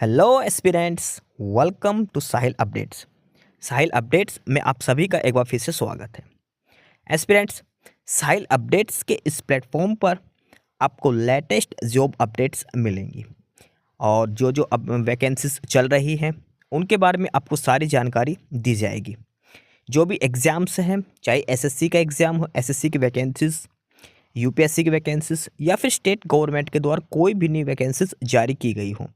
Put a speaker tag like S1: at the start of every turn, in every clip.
S1: Hello aspirants, welcome to Sahil updates. Sahil updates में आप सभी का एक बार फिर से स्वागत है। एस्पिरेंट्स, साहिल अपडेट्स के इस प्लेटफॉर्म पर आपको लेटेस्ट जॉब अपडेट्स मिलेंगी और जो जो अब वैकेंसीज चल रही हैं उनके बारे में आपको सारी जानकारी दी जाएगी। जो भी एग्ज़ाम्स हैं, चाहे एसएससी का एग्ज़ाम हो, एसएससी की वैकेंसीज, यूपीएससी की वैकेंसीज या फिर स्टेट गवर्नमेंट के द्वारा कोई भी नई वैकेंसीज जारी की गई हो,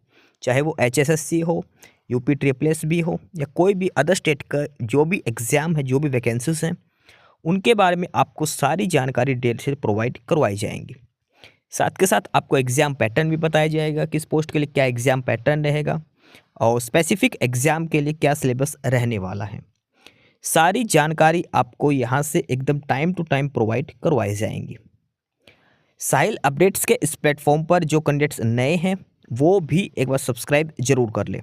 S1: चाहे वो एचएसएससी हो, यूपी ट्रिपल एस भी हो या कोई भी अदर स्टेट का जो भी एग्ज़ाम है, जो भी वैकेंसीज हैं, उनके बारे में आपको सारी जानकारी डिटेल से प्रोवाइड करवाई जाएंगी। साथ के साथ आपको एग्ज़ाम पैटर्न भी बताया जाएगा, किस पोस्ट के लिए क्या एग्ज़ाम पैटर्न रहेगा और स्पेसिफिक एग्ज़ाम के लिए क्या सिलेबस रहने वाला है। सारी जानकारी आपको यहाँ से एकदम टाइम टू टाइम प्रोवाइड करवाई जाएंगी। साहिल अपडेट्स के इस प्लेटफॉर्म पर जो कैंडिडेट्स नए हैं वो भी एक बार सब्सक्राइब जरूर कर लें,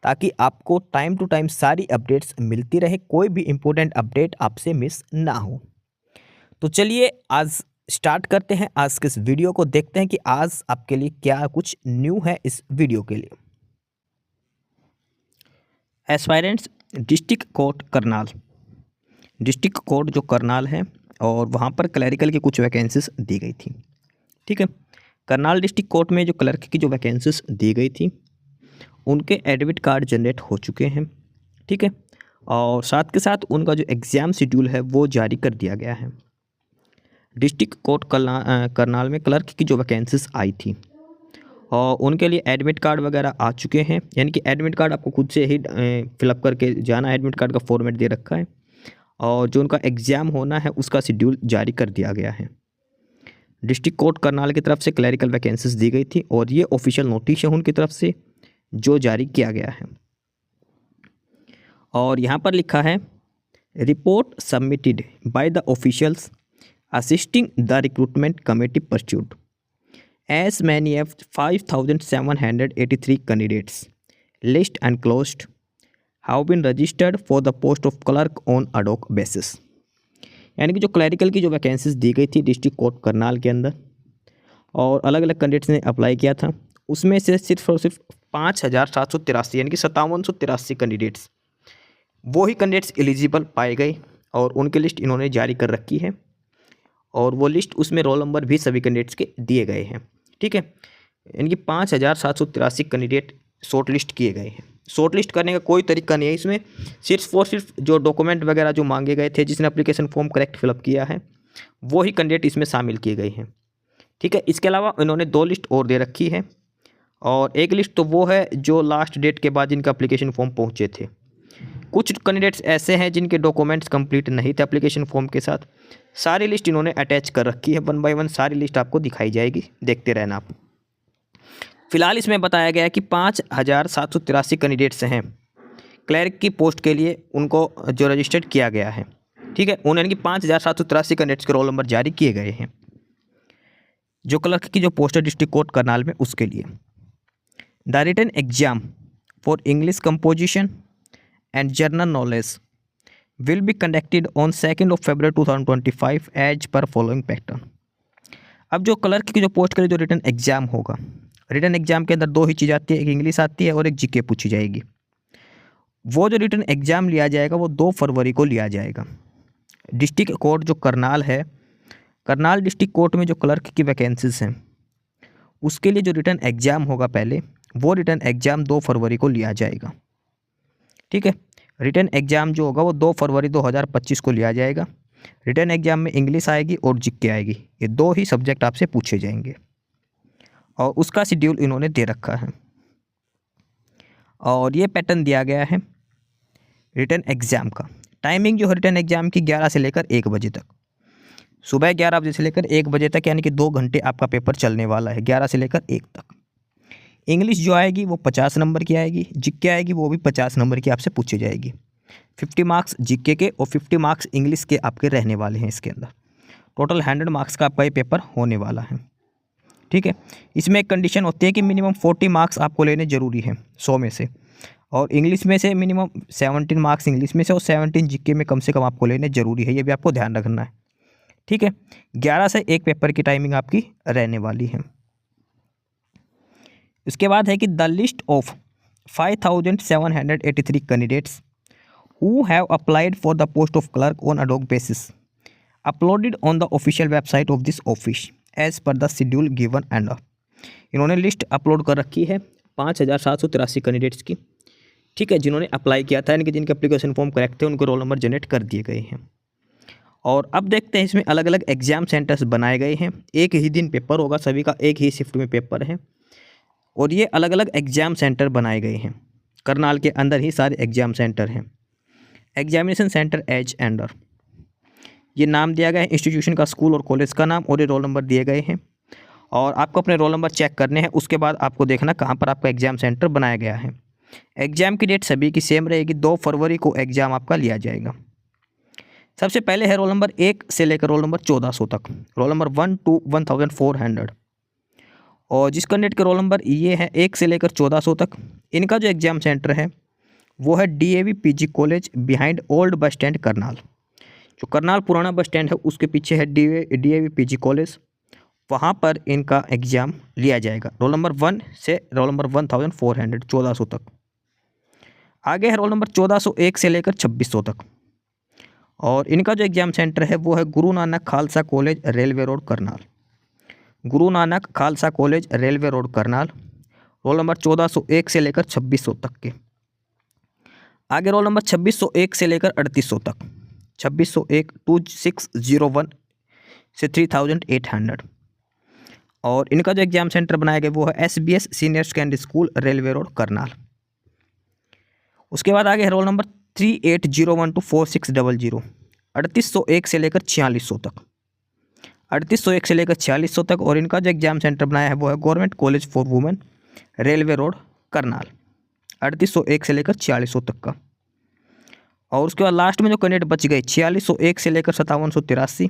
S1: ताकि आपको टाइम टू टाइम सारी अपडेट्स मिलती रहे, कोई भी इम्पोर्टेंट अपडेट आपसे मिस ना हो। तो चलिए आज स्टार्ट करते हैं आज के इस वीडियो को, देखते हैं कि आज आपके लिए क्या कुछ न्यू है इस वीडियो के लिए। Aspirants, district court Karnal, district court जो करनाल है और वहाँ पर क्लरिकल की कुछ वैकेंसीज दी गई थी। ठीक है, करनाल डिस्ट्रिक्ट कोर्ट में जो क्लर्क की जो वैकेंसीज दी गई थी उनके एडमिट कार्ड जनरेट हो चुके हैं। ठीक है, और साथ के साथ उनका जो एग्ज़ाम शेड्यूल है वो जारी कर दिया गया है। डिस्ट्रिक्ट कोर्ट करनाल में क्लर्क की जो वैकेंसीज आई थी और उनके लिए एडमिट कार्ड वगैरह आ चुके हैं, यानी कि एडमिट कार्ड आपको खुद से ही फिलअप करके जाना। एडमिट कार्ड का फॉर्मेट दे रखा है और जो उनका एग्ज़ाम होना है उसका शेड्यूल जारी कर दिया गया है। डिस्ट्रिक्ट कोर्ट करनाल की तरफ से क्लरिकल वैकेंसीज दी गई थी और ये ऑफिशियल नोटिस है उनकी तरफ से जो जारी किया गया है। और यहाँ पर लिखा है, report submitted by the officials assisting the recruitment committee perused as many of 5783 candidates list and closed have been registered for the post of clerk on ad hoc basis. यानी कि जो क्लरिकल की जो वैकेंसीज दी गई थी डिस्ट्रिक्ट कोर्ट करनाल के अंदर और अलग अलग कैंडिडेट्स ने अप्लाई किया था, उसमें से सिर्फ और सिर्फ 5783 यानी कि 5783 कैंडिडेट्स, वो ही कैंडिडेट्स एलिजिबल पाए गए और उनकी लिस्ट इन्होंने जारी कर रखी है और वो लिस्ट उसमें रोल नंबर भी सभी कैंडिडेट्स के दिए गए हैं। ठीक है, यानी कि 5783 कैंडिडेट शॉर्ट लिस्ट किए गए हैं। शॉर्ट लिस्ट करने का कोई तरीका नहीं है इसमें, सिर्फ और सिर्फ जो डॉक्यूमेंट वगैरह जो मांगे गए थे, जिसने एप्लीकेशन फॉर्म करेक्ट फिलअप किया है, वो ही कैंडिडेट इसमें शामिल किए गए हैं। ठीक है, इसके अलावा इन्होंने 2 लिस्ट और दे रखी है और एक लिस्ट तो वो है जो लास्ट डेट के बाद जिनका एप्लीकेशन फॉर्म पहुंचे थे। कुछ कैंडिडेट्स ऐसे हैं जिनके डॉक्यूमेंट्स कंप्लीट नहीं थे एप्लीकेशन फॉर्म के साथ। सारी लिस्ट इन्होंने अटैच कर रखी है, 1 बाय 1 सारी लिस्ट आपको दिखाई जाएगी, देखते रहना आप। फिलहाल इसमें बताया गया है कि 5783 कैंडिडेट्स हैं क्लर्क की पोस्ट के लिए, उनको जो रजिस्टर्ड किया गया है। ठीक है, उन्होंने 5783 कैंडिडेट्स के रोल नंबर जारी किए गए हैं जो क्लर्क की जो पोस्ट है डिस्ट्रिक्ट कोर्ट करनाल में, उसके लिए। The written exam for English composition and general knowledge will be conducted on 2 February 2025 as per following pattern. अब जो क्लर्क की जो पोस्ट के लिए जो रिटन एग्जाम होगा, रिटन एग्जाम के अंदर 2 ही चीज़ आती है, एक इंग्लिश आती है और एक जीके पूछी जाएगी। वो जो रिटन एग्जाम लिया जाएगा वो 2 फरवरी को लिया जाएगा। डिस्ट्रिक्ट कोर्ट जो करनाल है, करनाल डिस्ट्रिक्ट कोर्ट में जो क्लर्क की वैकेंसीज हैं उसके लिए जो रिटन एग्ज़ाम होगा पहले, वो रिटन एग्ज़ाम 2 फरवरी को लिया जाएगा। ठीक है, रिटन एग्ज़ाम जो होगा वो 2 फरवरी 2025 को लिया जाएगा। रिटन एग्ज़ाम में इंग्लिश आएगी और जीके आएगी, ये 2 ही सब्जेक्ट आपसे पूछे जाएंगे और उसका शेड्यूल इन्होंने दे रखा है और ये पैटर्न दिया गया है रिटन एग्ज़ाम का। टाइमिंग जो है रिटन एग्ज़ाम की 11 से लेकर 1 बजे तक, सुबह 11 बजे से लेकर 1 बजे तक, यानी कि 2 घंटे आपका पेपर चलने वाला है, 11 से लेकर 1 तक। इंग्लिश जो आएगी वो 50 नंबर की आएगी, जीके आएगी वो भी 50 नंबर की आपसे पूछी जाएगी। 50 मार्क्स जीके के और 50 मार्क्स इंग्लिश के आपके रहने वाले हैं इसके अंदर। टोटल 100 मार्क्स का आपका ये पेपर होने वाला है। ठीक है, इसमें एक कंडीशन होती है कि मिनिमम 40 मार्क्स आपको लेने ज़रूरी है 100 में से, और इंग्लिश में से मिनिमम 17 मार्क्स इंग्लिश में से और 17 जीके में कम से कम आपको लेने ज़रूरी है, ये भी आपको ध्यान रखना है। ठीक है, 11 से 1 पेपर की टाइमिंग आपकी रहने वाली है। उसके बाद है कि the list of 5,783 candidates who have applied for the post of clerk on ad hoc basis uploaded on the official website of this office as per the schedule given and इन्होंने list upload कर रखी है 5,783 candidates की। ठीक है, जिन्होंने apply किया था, यानी कि जिनके एप्लीकेशन फॉर्म करेक्ट थे उनको रोल नंबर जनरेट कर दिए गए हैं। और अब देखते हैं इसमें अलग अलग एग्जाम सेंटर्स बनाए गए हैं। एक ही दिन पेपर होगा, सभी का एक ही शिफ्ट में पेपर है और ये अलग अलग एग्जाम सेंटर बनाए गए हैं। करनाल के अंदर ही सारे एग्जाम सेंटर हैं। एग्जामिनेशन सेंटर एज एंडर, ये नाम दिया गया है इंस्टीट्यूशन का, स्कूल और कॉलेज का नाम, और ये रोल नंबर दिए गए हैं। और आपको अपने रोल नंबर चेक करने हैं, उसके बाद आपको देखना कहाँ पर आपका एग्जाम सेंटर बनाया गया है। एग्जाम की डेट सभी की सेम रहेगी, 2 फरवरी को एग्ज़ाम आपका लिया जाएगा। सबसे पहले है रोल नंबर 1 से लेकर रोल नंबर 1400 तक, रोल नंबर 1 to 1400। और जिस कैंडिडेट के रोल नंबर ये है 1 से लेकर 1400 तक, इनका जो एग्ज़ाम सेंटर है वो है DAV PG college behind old bus stand Karnal. जो करनाल पुराना बस स्टैंड है उसके पीछे है DAV PG कॉलेज, वहाँ पर इनका एग्ज़ाम लिया जाएगा। रोल नंबर 1 से रोल नंबर 1400 1400 तक। आगे है रोल नंबर 1401 से लेकर 2600 तक, और इनका जो एग्ज़ाम सेंटर है वो है Guru Nanak Khalsa college railway road Karnal. Guru Nanak Khalsa college railway road Karnal, roll number 1401 से लेकर 2600 तक के। आगे रोल नंबर 2601 से लेकर 3800 तक, 2601 2601 से 3800। और इनका जो एग्ज़ाम सेंटर बनाया गया वो है SBS senior secondary school railway road Karnal. उसके बाद आगे है रोल नंबर 3801 to 4600, 3801 से लेकर 4600 तक, 3801 से लेकर 4600 तक। और इनका जो एग्ज़ाम सेंटर बनाया है वो है government college for women railway road Karnal, 3801 से लेकर 4600 तक का। और उसके बाद लास्ट में जो कैंडिडेट बच गए 4601 से लेकर 5783,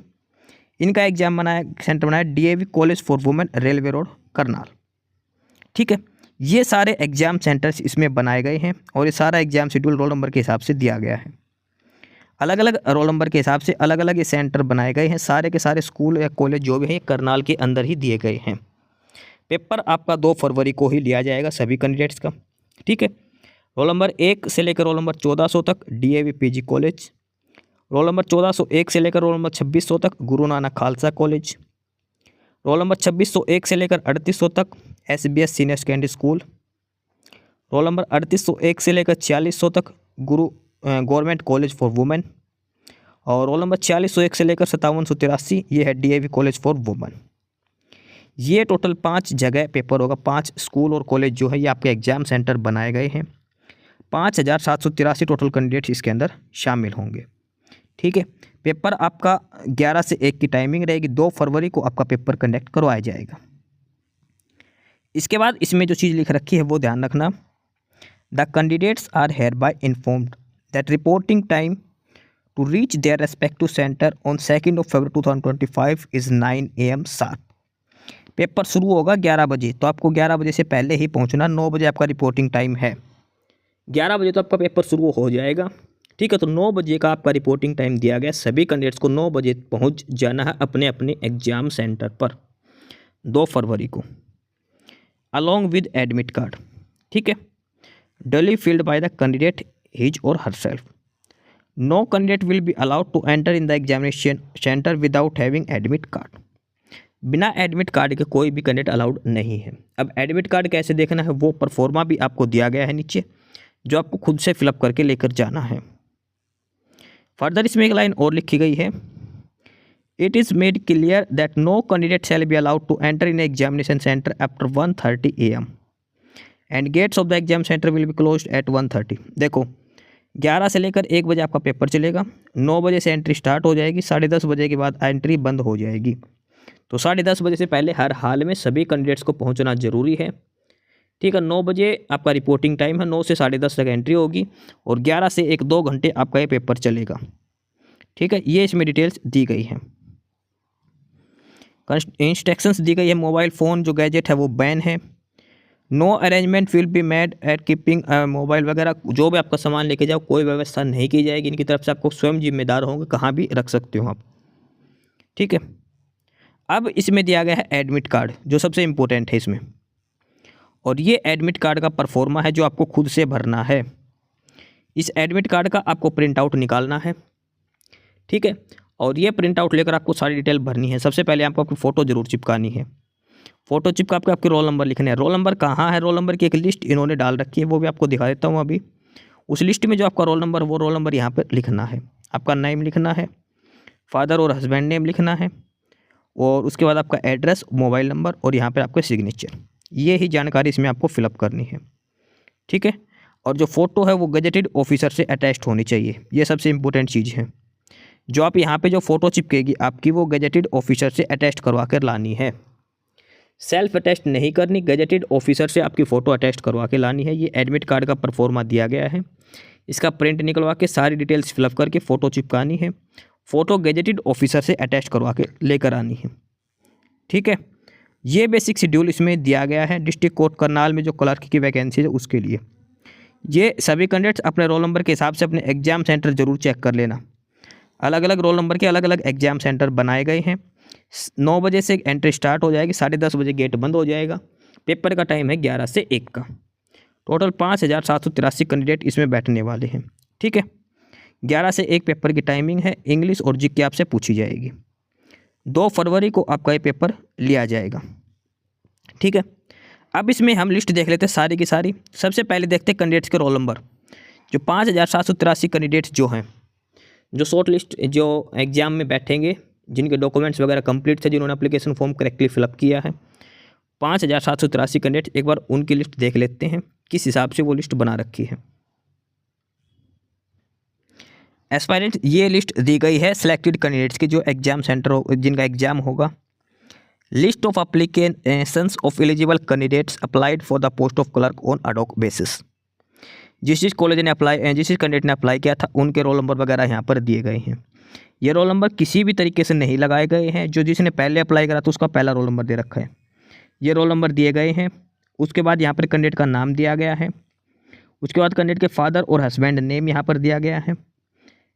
S1: इनका एग्जाम बनाया सेंटर बनाया DAV college for women railway road Karnal. ठीक है, ये सारे एग्जाम सेंटर्स इसमें बनाए गए हैं और ये सारा एग्जाम शेड्यूल रोल नंबर के हिसाब से दिया गया है। अलग अलग रोल नंबर के हिसाब से अलग अलग ये सेंटर बनाए गए हैं। सारे के सारे स्कूल या कॉलेज जो भी हैं करनाल के अंदर ही दिए गए हैं। पेपर आपका 2 फरवरी को ही लिया जाएगा सभी कैंडिडेट्स का। ठीक है, रोल नंबर 1 से लेकर रोल नंबर 1400 तक DAV PG college, role number 1401 से लेकर रोल नंबर 2600 तक गुरु Nanak Khalsa college, roll number 2601 से लेकर 3800 तक SBS senior secondary school, roll number 3801 से लेकर 4600 तक गवर्नमेंट कॉलेज फॉर वुमेन, और रोल नंबर 4601 से लेकर 5783 ये है DAV कॉलेज फॉर वुमेन। ये टोटल 5 जगह पेपर होगा, 5 स्कूल और कॉलेज जो है ये आपके एग्जाम सेंटर बनाए गए हैं। 5783 टोटल कैंडिडेट्स इसके अंदर शामिल होंगे। ठीक है, पेपर आपका 11 से 1 की टाइमिंग रहेगी। 2 फरवरी को आपका पेपर कंडक्ट करवाया जाएगा। इसके बाद इसमें जो चीज़ लिख रखी है वो ध्यान रखना। The candidates are hereby informed that reporting time to reach their respective centre on 2 February 2025 is 9 AM sharp. Paper शुरू होगा 11 बजे, तो आपको 11 बजे से पहले ही पहुंचना। 9 बजे आपका रिपोर्टिंग टाइम है, 11 बजे तो आपका पेपर शुरू हो जाएगा। ठीक है, तो 9 बजे का आपका रिपोर्टिंग टाइम दिया गया। सभी कैंडिडेट्स को 9 बजे पहुंच जाना है अपने अपने एग्जाम सेंटर पर 2 फरवरी को, अलॉन्ग विद एडमिट कार्ड। ठीक है, duly filled by the candidate his or herself. No candidate will be allowed to enter in the examination centre without having admit card. बिना एडमिट कार्ड के कोई भी candidate allowed नहीं है। अब admit card कैसे देखना है वो परफॉर्मा भी आपको दिया गया है नीचे, जो आपको खुद से फिलअप करके लेकर जाना है। फर्दर इसमें एक लाइन और लिखी गई है, it is made clear that no candidate shall be allowed to enter in examination centre after 1:30 AM and gates of the exam centre will be closed at 1:30। देखो 11 से लेकर 1 बजे आपका पेपर चलेगा, 9 बजे से एंट्री स्टार्ट हो जाएगी, 10:30 बजे के बाद एंट्री बंद हो जाएगी। तो 10:30 बजे से पहले हर हाल में सभी कैंडिडेट्स को पहुंचना जरूरी है। ठीक है, 9 बजे आपका रिपोर्टिंग टाइम है, 9 से 10:30 तक एंट्री होगी और 11 से 1-2 घंटे आपका ये पेपर चलेगा। ठीक है, ये इसमें डिटेल्स दी गई हैं। इंस्ट्रक्शंस दी गई है, मोबाइल फ़ोन जो गैजेट है वो बैन है। No arrangement will be made at keeping mobile वगैरह जो भी आपका सामान लेके जाओ कोई व्यवस्था नहीं की जाएगी। इनकी तरफ से आपको स्वयं जिम्मेदार होंगे, कहाँ भी रख सकते हो आप। ठीक है, अब इसमें दिया गया है एडमिट कार्ड जो सबसे इम्पोर्टेंट है इसमें। और ये एडमिट कार्ड का परफॉर्मा है जो आपको खुद से भरना है। इस एडमिट कार्ड का आपको प्रिंट आउट निकालना है, ठीक है। और ये प्रिंट आउट लेकर आपको सारी डिटेल भरनी है। सबसे पहले आपको अपनी फ़ोटो जरूर चिपकानी है। फ़ोटो चिपका के आपके रोल नंबर लिखने हैं। रोल नंबर कहाँ है, रोल नंबर की एक लिस्ट इन्होंने डाल रखी है, वो भी आपको दिखा देता हूँ अभी। उस लिस्ट में जो आपका रोल नंबर, वो रोल नंबर यहाँ पर लिखना है। आपका नेम लिखना है, फादर और हस्बैंड नेम लिखना है, और उसके बाद आपका एड्रेस, मोबाइल नंबर और यहाँ पर आपका सिग्नेचर। ये ही जानकारी इसमें आपको फिलअप करनी है, ठीक है। और जो फ़ोटो है वो गजेटेड ऑफिसर से अटैच्ड होनी चाहिए। ये सबसे इम्पोर्टेंट चीज़ है। जो आप यहाँ पे जो फ़ोटो चिपकेगी आपकी, वो गजेटेड ऑफिसर से अटैच करवा कर लानी है। सेल्फ अटैच नहीं करनी, गजेटेड ऑफिसर से आपकी फ़ोटो अटैच करवा के लानी है। ये एडमिट कार्ड का परफॉर्मा दिया गया है। इसका प्रिंट निकलवा के सारी डिटेल्स फिलअप करके फ़ोटो चिपकानी है। फ़ोटो गजेटेड ऑफिसर से अटैच करवा के लेकर आनी है, ठीक है। ये बेसिक शेड्यूल इसमें दिया गया है डिस्ट्रिक्ट कोर्ट करनाल में जो क्लर्क की वैकेंसी है उसके लिए। ये सभी कैंडिडेट्स अपने रोल नंबर के हिसाब से अपने एग्ज़ाम सेंटर ज़रूर चेक कर लेना। अलग अलग रोल नंबर के अलग अलग एग्ज़ाम सेंटर बनाए गए हैं। 9 बजे से एंट्री स्टार्ट हो जाएगी, 10:30 बजे गेट बंद हो जाएगा। पेपर का टाइम है 11 से 1 का। टोटल 5783 कैंडिडेट इसमें बैठने वाले हैं, ठीक है। 11 से 1 पेपर की टाइमिंग है। इंग्लिश और जीके आपसे पूछी जाएगी। 2 फरवरी को आपका ये पेपर लिया जाएगा, ठीक है। अब इसमें हम लिस्ट देख लेते हैं सारी की सारी। सबसे पहले देखते हैं कैंडिडेट्स के रोल नंबर। जो 5783 कैंडिडेट्स जो हैं, जो शॉर्ट लिस्ट जो एग्ज़ाम में बैठेंगे, जिनके डॉक्यूमेंट्स वगैरह कंप्लीट थे, जिन्होंने एप्लीकेशन फॉर्म करेक्टली फिलअप किया है, 5783 कैंडिडेट, एक बार उनकी लिस्ट देख लेते हैं किस हिसाब से वो लिस्ट बना रखी है। एस्पायरेंट ये लिस्ट दी गई है सिलेक्टेड कैंडिडेट्स की जो एग्जाम सेंटर हो, जिनका एग्जाम होगा। List of applications of eligible candidates applied for the post of clerk on ad hoc basis. जिस कॉलेज ने अप्लाई, जिस कैंडिडेट ने अप्लाई किया था, उनके रोल नंबर वगैरह यहाँ पर दिए गए हैं। ये रोल नंबर किसी भी तरीके से नहीं लगाए गए हैं। जो जिसने पहले अप्लाई करा था उसका पहला रोल नंबर दे रखा है, ये रोल नंबर दिए गए हैं। उसके बाद यहाँ पर कैंडिडेट का नाम दिया गया है। उसके बाद कैंडिडेट के फादर और हस्बैंड नेम यहाँ पर दिया गया है।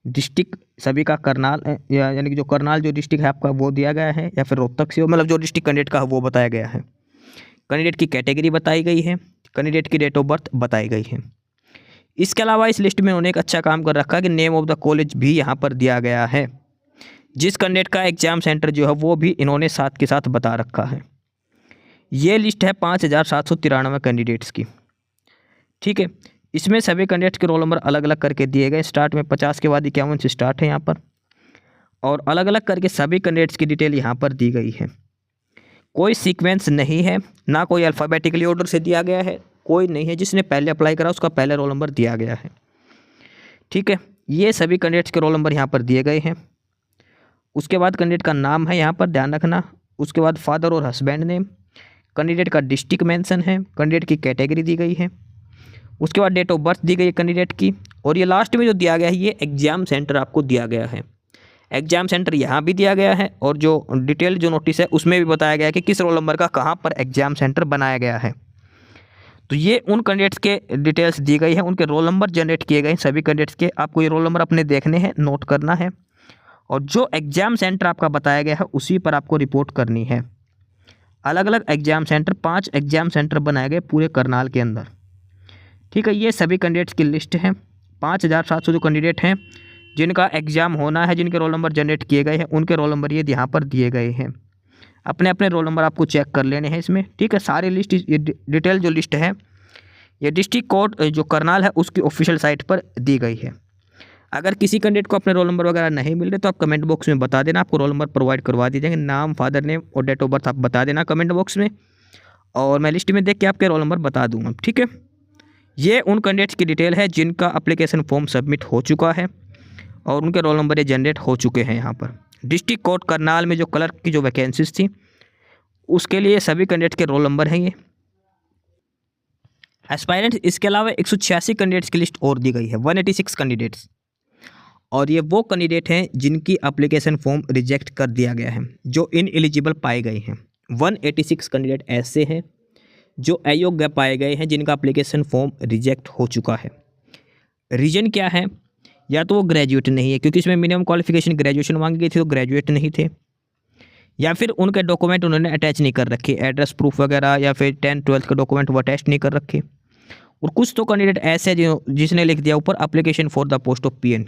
S1: डिस्ट्रिक्ट सभी का करनाल, यानी कि जो करनाल जो डिस्ट्रिक्ट है आपका वो दिया गया है, या फिर रोहतक से हो, मतलब जो डिस्ट्रिक्ट कैंडिडेट का वो बताया गया है। कैंडिडेट की कैटेगरी बताई गई है, कैंडिडेट की डेट ऑफ बर्थ बताई गई है। इसके अलावा इस लिस्ट में उन्होंने एक अच्छा काम कर रखा है कि नेम ऑफ द कॉलेज भी यहाँ पर दिया गया है। जिस कैंडिडेट का एग्जाम सेंटर जो है वो भी इन्होंने साथ के साथ बता रखा है। ये लिस्ट है 5793 कैंडिडेट्स की, ठीक है। इसमें सभी कैंडिडेट्स के रोल नंबर अलग अलग करके दिए गए। स्टार्ट में 50 के बाद 51 से स्टार्ट है यहाँ पर, और अलग अलग करके सभी कैंडिडेट्स की डिटेल यहाँ पर दी गई है। कोई सीक्वेंस नहीं है, ना कोई अल्फ़ाबेटिकली ऑर्डर से दिया गया है, कोई नहीं है। जिसने पहले अप्लाई करा उसका पहले रोल नंबर दिया गया है, ठीक है। ये सभी कैंडिडेट्स के रोल नंबर यहाँ पर दिए गए हैं। उसके बाद कैंडिडेट का नाम है यहाँ पर, ध्यान रखना। उसके बाद फादर और हस्बैंड नेम, कैंडिडेट का डिस्ट्रिक्ट मेंशन है, कैंडिडेट की कैटेगरी दी गई है। उसके बाद डेट ऑफ बर्थ दी गई है कैंडिडेट की, और ये लास्ट में जो दिया गया है ये एग्ज़ाम सेंटर आपको दिया गया है। एग्ज़ाम सेंटर यहाँ भी दिया गया है, और जो डिटेल जो नोटिस है उसमें भी बताया गया है कि किस रोल नंबर का कहाँ पर एग्ज़ाम सेंटर बनाया गया है। तो ये उन कैंडिडेट्स के डिटेल्स दी गई है, उनके रोल नंबर जनरेट किए गए सभी कैंडिडेट्स के। आपको ये रोल नंबर अपने देखने हैं, नोट करना है, और जो एग्ज़ाम सेंटर आपका बताया गया है उसी पर आपको रिपोर्ट करनी है। अलग अलग एग्ज़ाम सेंटर, 5 एग्ज़ाम सेंटर बनाए गए पूरे करनाल के अंदर, ठीक है। ये सभी कैंडिडेट्स की लिस्ट है। 5700 जो कैंडिडेट हैं जिनका एग्ज़ाम होना है, जिनके रोल नंबर जनरेट किए गए हैं, उनके रोल नंबर ये यहाँ पर दिए गए हैं। अपने अपने रोल नंबर आपको चेक कर लेने हैं इसमें, ठीक है। सारी लिस्ट, ये डिटेल जो लिस्ट है ये डिस्ट्रिक्ट कोर्ट जो करनाल है उसकी ऑफिशियल साइट पर दी गई है। अगर किसी कैंडिडेट को अपने रोल नंबर वगैरह नहीं मिल रहे तो आप कमेंट बॉक्स में बता देना, आपको रोल नंबर प्रोवाइड करवा दिए जाएंगे। नाम, फादर नेम और डेट ऑफ बर्थ आप बता देना कमेंट बॉक्स में, और मैं लिस्ट में देख के आपके रोल नंबर बता दूँगा, ठीक है। ये उन कैंडिडेट्स की डिटेल है जिनका एप्लीकेशन फॉर्म सबमिट हो चुका है और उनके रोल नंबर ये जनरेट हो चुके हैं यहाँ पर। डिस्ट्रिक्ट कोर्ट करनाल में जो क्लर्क की जो वैकेंसीज थी उसके लिए सभी कैंडिडेट के रोल नंबर हैं ये। एस्पायरेंट्स इसके अलावा 186 कैंडिडेट्स की लिस्ट और दी गई है, 186 कैंडिडेट्स, और ये वो कैंडिडेट हैं जिनकी एप्लीकेशन फॉर्म रिजेक्ट कर दिया गया है, जो इनएलिजिबल पाए गए हैं। 186 कैंडिडेट ऐसे हैं जो अयोग्य पाए गए हैं, जिनका एप्लीकेशन फॉर्म रिजेक्ट हो चुका है। रीज़न क्या है? या तो वो ग्रेजुएट नहीं है, क्योंकि इसमें मिनिमम क्वालिफिकेशन ग्रेजुएशन मांगी गई थी, तो ग्रेजुएट नहीं थे, या फिर उनके डॉक्यूमेंट उन्होंने अटैच नहीं कर रखे, एड्रेस प्रूफ वगैरह या फिर 10th-12th के डॉक्यूमेंट वो अटैच नहीं कर रखे। और कुछ तो कैंडिडेट ऐसे हैं जिसने लिख दिया ऊपर application for the post of PN,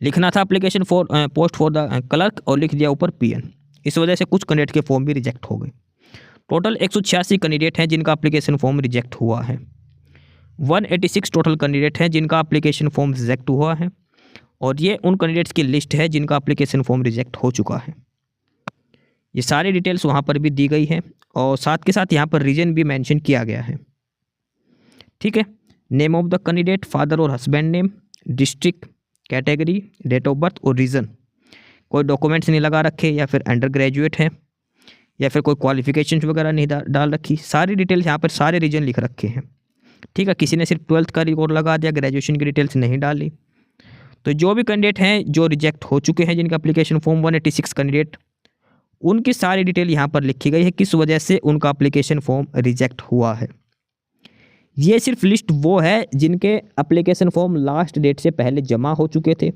S1: लिखना था application for post for the clerk और लिख दिया ऊपर पीएन। इस वजह से कुछ कैंडिडेट के फॉर्म भी रिजेक्ट हो गए। टोटल 186 कैंडिडेट हैं जिनका एप्लीकेशन फॉर्म रिजेक्ट हुआ है। 186 टोटल कैंडिडेट हैं जिनका एप्लीकेशन फॉर्म रिजेक्ट हुआ है, और ये उन कैंडिडेट्स की लिस्ट है जिनका एप्लीकेशन फॉर्म रिजेक्ट हो चुका है। ये सारी डिटेल्स वहाँ पर भी दी गई है, और साथ के साथ यहाँ पर रीजन भी मेंशन किया गया है। ठीक है, name of the candidate, father और husband name, district, category, date of birth और रीज़न। कोई डॉक्यूमेंट्स नहीं लगा रखे, या फिर अंडर ग्रेजुएट है, या फिर कोई क्वालिफिकेशन वगैरह नहीं डाल रखी। सारी डिटेल्स यहाँ पर सारे रीजन लिख रखे हैं। ठीक है, किसी ने सिर्फ 12th का रिकॉर्ड लगा दिया, ग्रेजुएशन की डिटेल्स नहीं डाली। तो जो भी कैंडिडेट हैं जो रिजेक्ट हो चुके हैं, जिनका एप्लीकेशन फॉर्म 186 कैंडिडेट, उनकी सारी डिटेल यहाँ पर लिखी गई है किस वजह से उनका एप्लीकेशन फॉर्म रिजेक्ट हुआ है। ये सिर्फ लिस्ट वो है जिनके एप्लीकेशन फॉर्म लास्ट डेट से पहले जमा हो चुके थे,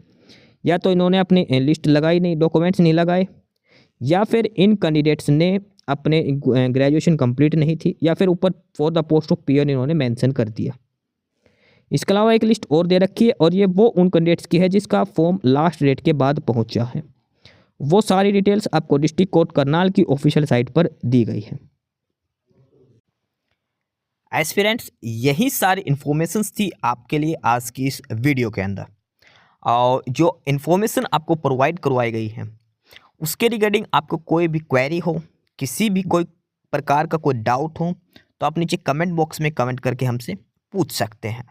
S1: या तो इन्होंने अपनी लिस्ट लगाई नहीं, डॉक्यूमेंट्स नहीं लगाए, या फिर इन कैंडिडेट्स ने अपने ग्रेजुएशन कंप्लीट नहीं थी, या फिर ऊपर for the post of PN इन्होंने मेंशन कर दिया। इसके अलावा एक लिस्ट और दे रखी है, और ये वो उन कैंडिडेट्स की है जिसका फॉर्म लास्ट डेट के बाद पहुंचा है। वो सारी डिटेल्स आपको डिस्ट्रिक्ट कोर्ट करनाल की ऑफिशियल साइट पर दी गई है। एस्पिरेंट्स, यही सारी इन्फॉर्मेशंस थी आपके लिए आज की इस वीडियो के अंदर, और जो इन्फॉर्मेशन आपको प्रोवाइड करवाई गई है उसके रिगार्डिंग आपको कोई भी क्वेरी हो, किसी भी कोई प्रकार का कोई डाउट हो, तो आप नीचे कमेंट बॉक्स में कमेंट करके हमसे पूछ सकते हैं।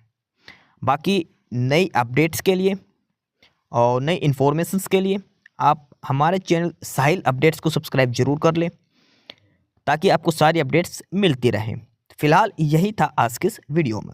S1: बाकी नई अपडेट्स के लिए और नई इन्फॉर्मेशंस के लिए आप हमारे चैनल साहिल अपडेट्स को सब्सक्राइब जरूर कर लें, ताकि आपको सारी अपडेट्स मिलती रहें। फिलहाल यही था आज के इस वीडियो में।